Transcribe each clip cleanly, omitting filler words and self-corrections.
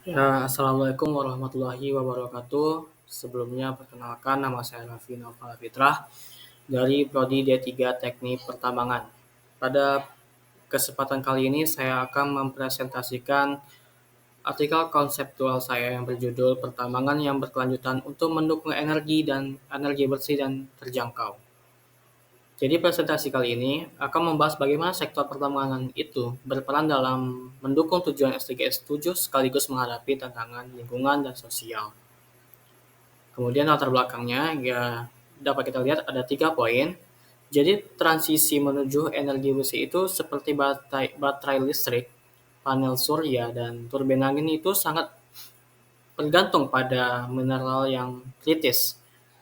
Ya, Assalamualaikum warahmatullahi wabarakatuh. Sebelumnya perkenalkan nama saya Raffi Naufal Fitrah dari Prodi D3 Teknik Pertambangan. Pada kesempatan kali ini saya akan mempresentasikan artikel konseptual saya yang berjudul Pertambangan yang Berkelanjutan untuk Mendukung Energi dan Energi Bersih dan Terjangkau. Jadi presentasi kali ini akan membahas bagaimana sektor pertambangan itu berperan dalam mendukung tujuan SDGs 7 sekaligus menghadapi tantangan lingkungan dan sosial. Kemudian latar belakangnya ya dapat kita lihat ada 3 poin. Jadi transisi menuju energi bersih itu seperti baterai listrik, panel surya, dan turbin angin itu sangat bergantung pada mineral yang kritis.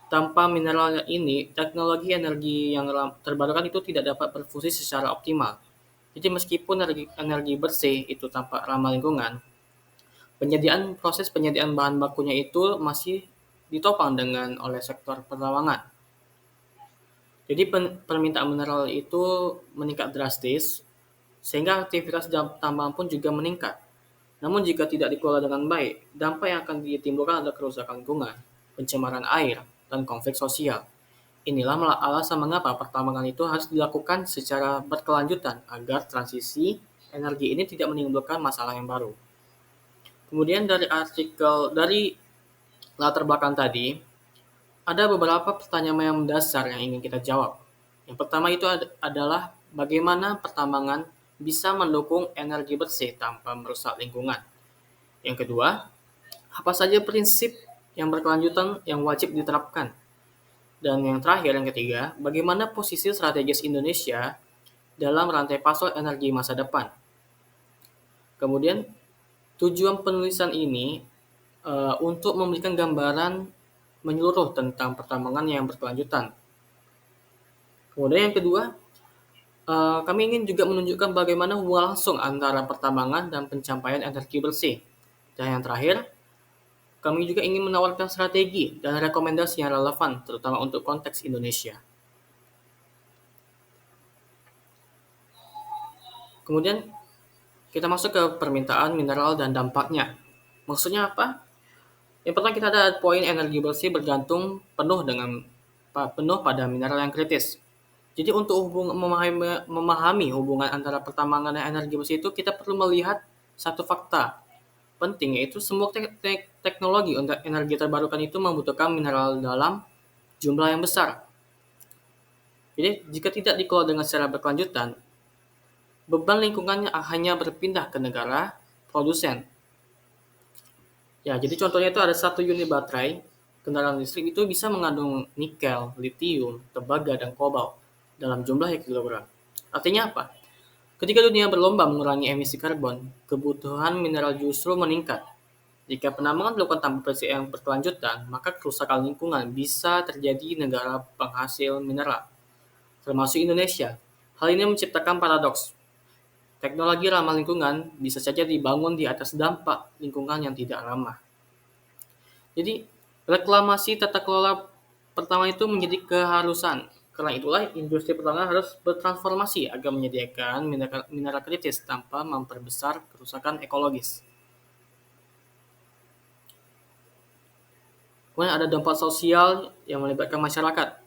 Tanpa mineral ini, teknologi energi yang terbarukan itu tidak dapat berfungsi secara optimal. Jadi meskipun energi bersih itu tampak ramah lingkungan, proses penyediaan bahan bakunya itu masih ditopang dengan oleh sektor pertambangan. Jadi permintaan mineral itu meningkat drastis, sehingga aktivitas tambang pun juga meningkat. Namun jika tidak dikelola dengan baik, dampak yang akan ditimbulkan adalah kerusakan lingkungan, pencemaran air, dan konflik sosial. Inilah alasan mengapa pertambangan itu harus dilakukan secara berkelanjutan agar transisi energi ini tidak menimbulkan masalah yang baru. Kemudian dari latar belakang tadi, ada beberapa pertanyaan yang mendasar yang ingin kita jawab. Yang pertama itu adalah bagaimana pertambangan bisa mendukung energi bersih tanpa merusak lingkungan. Yang kedua, apa saja prinsip yang berkelanjutan yang wajib diterapkan. Dan yang terakhir, yang ketiga, bagaimana posisi strategis Indonesia dalam rantai pasok energi masa depan. Kemudian, tujuan penulisan ini untuk memberikan gambaran menyeluruh tentang pertambangan yang berkelanjutan. Kemudian yang kedua, kami ingin juga menunjukkan bagaimana hubungan langsung antara pertambangan dan pencapaian energi bersih. Dan yang terakhir, kami juga ingin menawarkan strategi dan rekomendasi yang relevan, terutama untuk konteks Indonesia. Kemudian, kita masuk ke permintaan mineral dan dampaknya. Maksudnya apa? Yang pertama kita ada poin energi bersih bergantung penuh pada mineral yang kritis. Jadi untuk memahami hubungan antara pertambangan dan energi bersih itu kita perlu melihat satu fakta penting, yaitu semua teknologi untuk energi terbarukan itu membutuhkan mineral dalam jumlah yang besar. Jadi jika tidak dikelola dengan secara berkelanjutan, beban lingkungannya hanya berpindah ke negara produsen. Ya, jadi contohnya itu ada 1 unit baterai kendaraan listrik itu bisa mengandung nikel, litium, tembaga, dan kobalt dalam jumlah yang kilogram. Artinya apa? Ketika dunia berlomba mengurangi emisi karbon, kebutuhan mineral justru meningkat. Jika penambangan dilakukan tanpa prinsip yang berkelanjutan, maka kerusakan lingkungan bisa terjadi di negara penghasil mineral, termasuk Indonesia. Hal ini menciptakan paradoks. Teknologi ramah lingkungan bisa saja dibangun di atas dampak lingkungan yang tidak ramah. Jadi, reklamasi tata kelola pertama itu menjadi keharusan. Karena itulah industri pertambangan harus bertransformasi agar menyediakan mineral kritis tanpa memperbesar kerusakan ekologis. Kemudian ada dampak sosial yang melibatkan masyarakat.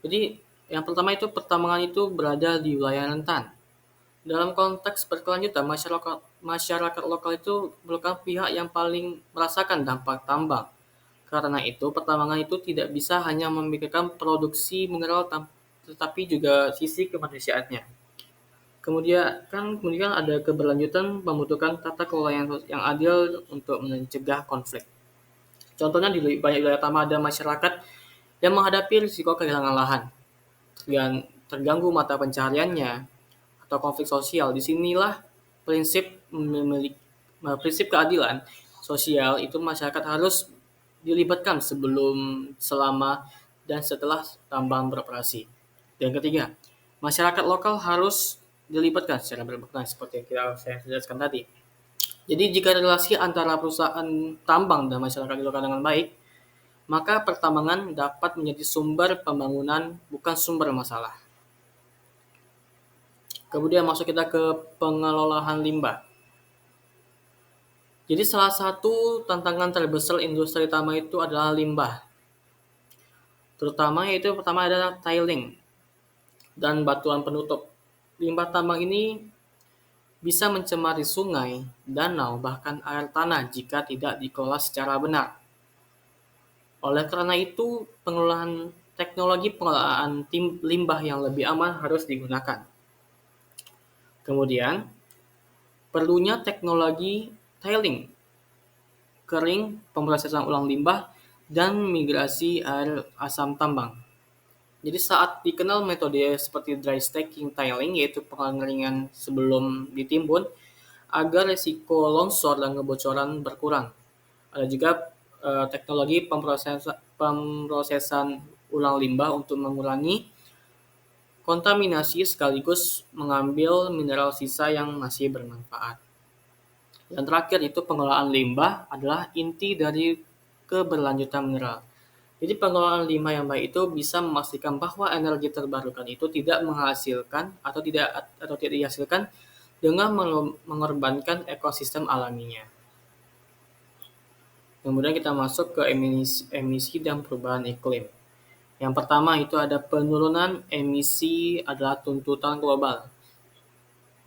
Jadi, yang pertama itu pertambangan itu berada di wilayah rentan. Dalam konteks berkelanjutan, masyarakat lokal itu merupakan pihak yang paling merasakan dampak tambang. Karena itu, pertambangan itu tidak bisa hanya memikirkan produksi mineral tetapi juga sisi kemanusiaannya. Kemudian ada keberlanjutan membutuhkan tata kelola yang adil untuk mencegah konflik. Contohnya di banyak wilayah tambang ada masyarakat yang menghadapi risiko kehilangan lahan, terganggu mata pencahariannya, atau konflik sosial. Disinilah prinsip prinsip keadilan sosial itu masyarakat harus dilibatkan sebelum, selama, dan setelah tambang beroperasi. Dan ketiga, masyarakat lokal harus dilibatkan secara bermakna seperti yang saya jelaskan tadi. Jadi jika relasi antara perusahaan tambang dan masyarakat dilakukan dengan baik, maka pertambangan dapat menjadi sumber pembangunan, bukan sumber masalah. Kemudian masuk kita ke pengelolaan limbah. Jadi salah satu tantangan terbesar industri tambang itu adalah limbah. Terutama yaitu pertama adalah tiling dan batuan penutup. Limbah tambang ini bisa mencemari sungai, danau, bahkan air tanah jika tidak dikelola secara benar. Oleh karena itu, pengelolaan teknologi pengelolaan limbah yang lebih aman harus digunakan. Kemudian, perlunya teknologi tiling, kering, pemrosesan ulang limbah, dan migrasi air asam tambang. Jadi saat dikenal metode seperti dry stacking tiling, yaitu pengeringan sebelum ditimbun, agar risiko longsor dan kebocoran berkurang. Ada juga teknologi pemrosesan ulang limbah untuk mengurangi kontaminasi sekaligus mengambil mineral sisa yang masih bermanfaat. Yang terakhir itu pengelolaan limbah adalah inti dari keberlanjutan mineral. Jadi pengelolaan limbah yang baik itu bisa memastikan bahwa energi terbarukan itu tidak menghasilkan atau tidak dihasilkan dengan mengorbankan ekosistem alaminya. Kemudian kita masuk ke emisi dan perubahan iklim. Yang pertama itu ada penurunan emisi adalah tuntutan global.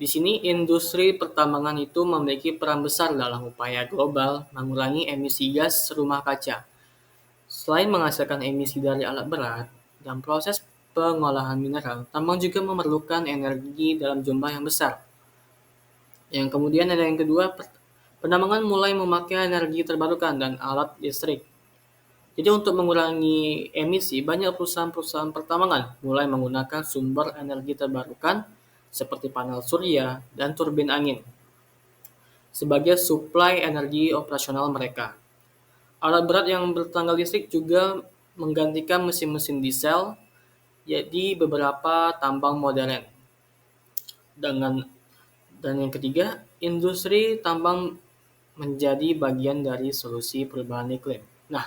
Di sini industri pertambangan itu memiliki peran besar dalam upaya global mengurangi emisi gas rumah kaca. Selain menghasilkan emisi dari alat berat dan proses pengolahan mineral, tambang juga memerlukan energi dalam jumlah yang besar. Yang kemudian ada yang kedua, penambangan mulai memakai energi terbarukan dan alat listrik. Jadi untuk mengurangi emisi, banyak perusahaan-perusahaan pertambangan mulai menggunakan sumber energi terbarukan seperti panel surya dan turbin angin sebagai suplai energi operasional mereka. Alat berat yang bertenaga listrik juga menggantikan mesin-mesin diesel jadi beberapa tambang modern. Dengan dan yang ketiga, industri tambang menjadi bagian dari solusi perubahan iklim. Nah,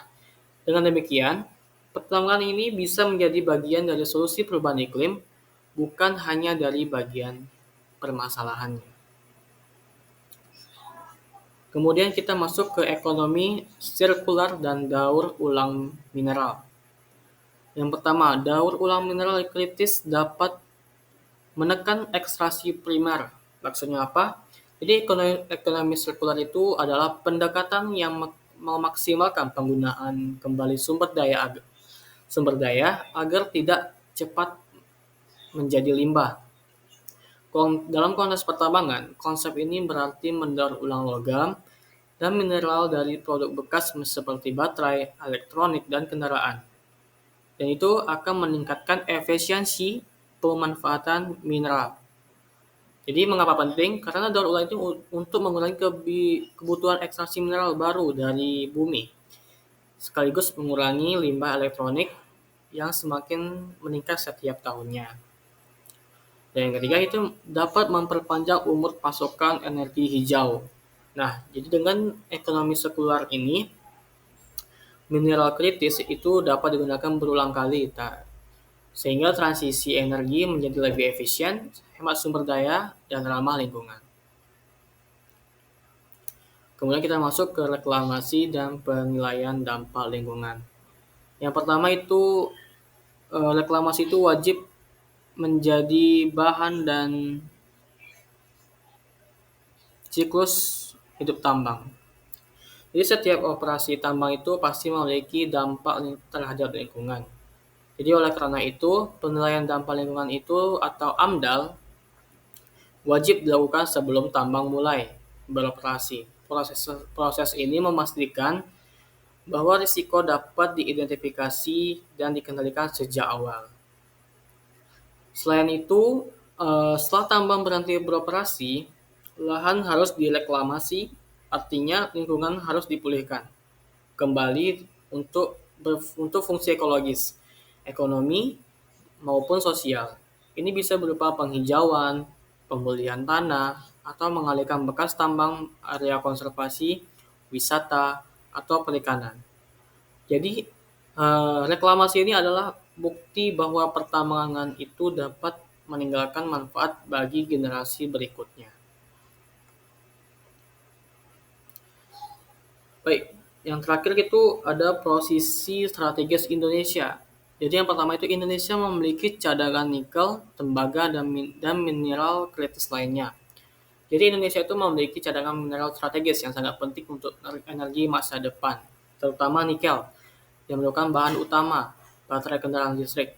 dengan demikian, pertambangan ini bisa menjadi bagian dari solusi perubahan iklim, bukan hanya dari bagian permasalahannya. Kemudian kita masuk ke ekonomi sirkular dan daur ulang mineral. Yang pertama, daur ulang mineral kritis dapat menekan ekstraksi primer. Maksudnya apa? Jadi ekonomi sirkular itu adalah pendekatan yang memaksimalkan penggunaan kembali sumber daya agar tidak cepat menjadi limbah. Dalam konteks pertambangan, konsep ini berarti mendaur ulang logam dan mineral dari produk bekas seperti baterai, elektronik, dan kendaraan. Dan itu akan meningkatkan efisiensi pemanfaatan mineral. Jadi mengapa penting? Karena daur ulang itu untuk mengurangi kebutuhan ekstraksi mineral baru dari bumi, sekaligus mengurangi limbah elektronik yang semakin meningkat setiap tahunnya. Dan yang ketiga itu dapat memperpanjang umur pasokan energi hijau. Nah, jadi dengan ekonomi sirkular ini, mineral kritis itu dapat digunakan berulang kali, sehingga transisi energi menjadi lebih efisien, hemat sumber daya, dan ramah lingkungan. Kemudian kita masuk ke reklamasi dan penilaian dampak lingkungan. Yang pertama itu reklamasi itu wajib menjadi bahan dan siklus hidup tambang. Jadi setiap operasi tambang itu pasti memiliki dampak terhadap lingkungan. Jadi oleh karena itu, penilaian dampak lingkungan itu atau AMDAL wajib dilakukan sebelum tambang mulai beroperasi. Proses ini memastikan bahwa risiko dapat diidentifikasi dan dikendalikan sejak awal. Selain itu, setelah tambang berhenti beroperasi, lahan harus direklamasi, artinya lingkungan harus dipulihkan kembali untuk fungsi ekologis, ekonomi, maupun sosial. Ini bisa berupa penghijauan, pemulihan tanah, atau mengalihkan bekas tambang area konservasi, wisata, atau perikanan. Jadi, reklamasi ini adalah bukti bahwa pertambangan itu dapat meninggalkan manfaat bagi generasi berikutnya. Baik, yang terakhir itu ada posisi strategis Indonesia. Jadi yang pertama itu Indonesia memiliki cadangan nikel, tembaga, dan mineral kritis lainnya. Jadi Indonesia itu memiliki cadangan mineral strategis yang sangat penting untuk energi masa depan, terutama nikel, yang merupakan bahan utama baterai kendaraan listrik.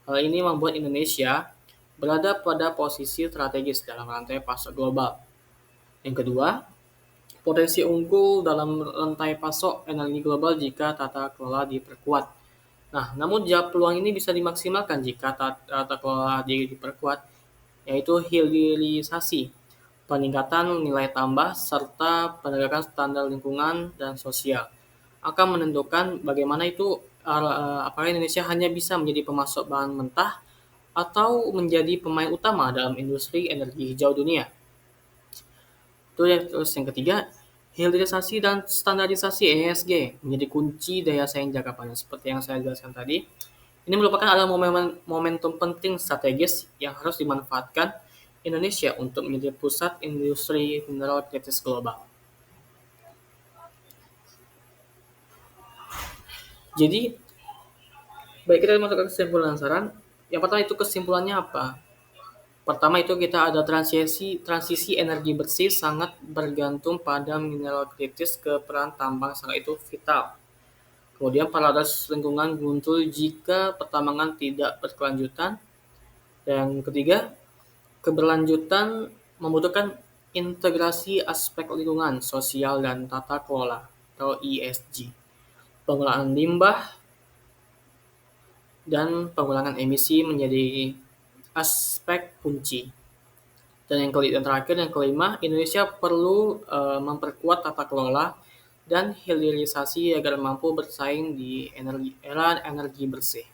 Hal ini membuat Indonesia berada pada posisi strategis dalam rantai pasok global. Yang kedua, potensi unggul dalam rantai pasok energi global jika tata kelola diperkuat. Nah, namun jika peluang ini bisa dimaksimalkan jika tata kelola diperkuat, yaitu hilirisasi, peningkatan nilai tambah, serta penegakan standar lingkungan dan sosial akan menentukan bagaimana itu apakah Indonesia hanya bisa menjadi pemasok bahan mentah atau menjadi pemain utama dalam industri energi hijau dunia. Terus yang ketiga, hilirisasi dan standarisasi ESG menjadi kunci daya saing jangka panjang seperti yang saya jelaskan tadi. Ini merupakan adalah momentum penting strategis yang harus dimanfaatkan Indonesia untuk menjadi pusat industri mineral kritis global. Jadi, baik kita masuk ke kesimpulan saran. Yang pertama itu kesimpulannya apa? Pertama itu kita ada transisi energi bersih sangat bergantung pada mineral kritis ke peran tambang sangat itu vital. Kemudian paradoks lingkungan muncul jika pertambangan tidak berkelanjutan. Dan ketiga, keberlanjutan membutuhkan integrasi aspek lingkungan, sosial, dan tata kelola atau ESG. Pengelolaan limbah dan pengurangan emisi menjadi aspek kunci. Dan yang terakhir, yang kelima, Indonesia perlu memperkuat tata kelola dan hilirisasi agar mampu bersaing di era energi bersih.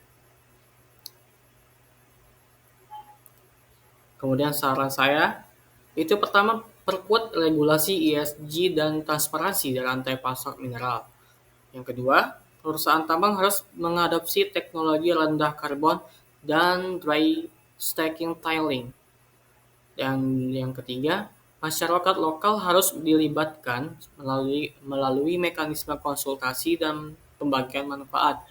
Kemudian saran saya, itu pertama perkuat regulasi ESG dan transparansi dalam rantai pasok mineral. Yang kedua, perusahaan tambang harus mengadopsi teknologi rendah karbon dan dry stacking tiling. Dan yang ketiga, masyarakat lokal harus dilibatkan melalui mekanisme konsultasi dan pembagian manfaat.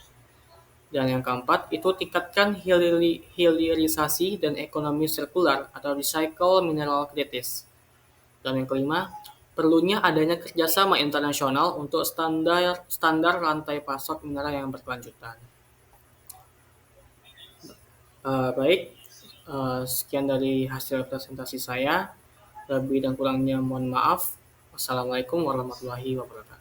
Dan yang keempat, itu tingkatkan hilirisasi dan ekonomi sirkular atau recycle mineral kritis. Dan yang kelima, perlunya adanya kerjasama internasional untuk standar rantai pasok mineral yang berkelanjutan. Baik, sekian dari hasil presentasi saya. Lebih dan kurangnya mohon maaf. Wassalamualaikum warahmatullahi wabarakatuh.